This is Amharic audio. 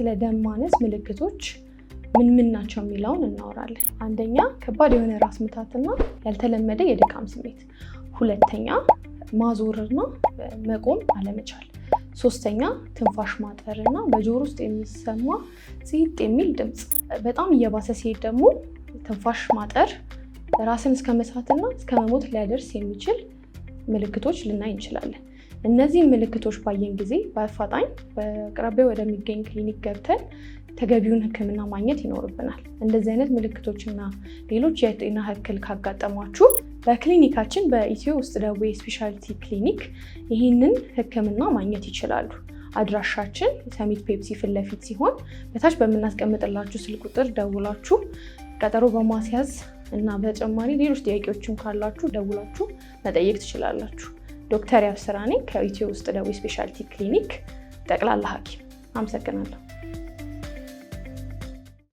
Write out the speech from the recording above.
ስለ ደም ማነስ ምልክቶች ምን ናቸው የሚለውን እናወራለን። አንደኛ ከባድ የሆነ ራስ ምታትና ያልተለመደ የድካም ስሜት፣ ሁለተኛ ማዞርና መቆም አለመቻል፣ ሶስተኛ ትንፋሽ ማጠርና በጆሮ ውስጥ የሚሰማ ፂጥ የሚል ድምፅ። በጣም እየባሰ ሲሄድ ደግሞ ትንፋሽ ማጠር ራስን እስከ መሳትና እስከ መሞት ሊያደርስ የሚችል ምልክቶች ልናይ እንችላለን። እነዚህ ምልክቶች ባየን ጊዜ በአፋጣኝ በአቅራቢያ ወደሚገኝ ክሊኒክ ገብተን ተገቢውን ሕክምና ማግኘት ይኖርብናል። እንደዚህ አይነት ምልክቶችና ሌሎች የጤና እክል ካጋጠሟችሁ በክሊኒካችን በኢትዮ ውስጥ ደዌ ስፔሻሊቲ ክሊኒክ ይህንን ሕክምና ማግኘት ይችላሉ። አድራሻችን ሰሚት ፔፕሲ ፊት ለፊት ሲሆን በታች በምናስቀምጥላችሁ ስልክ ቁጥር ደውላችሁ ቀጠሮ በማስያዝ እና በተጨማሪ ሌሎች ጥያቄዎችም ካላችሁ ደውላችሁ መጠየቅ ትችላላችሁ። ዶክተር ያብስራ ነኝ ከኢትዮ ውስጥ ደዌ ስፔሻሊቲ ክሊኒክ ጠቅላላ ሐኪም። አመሰግናለሁ።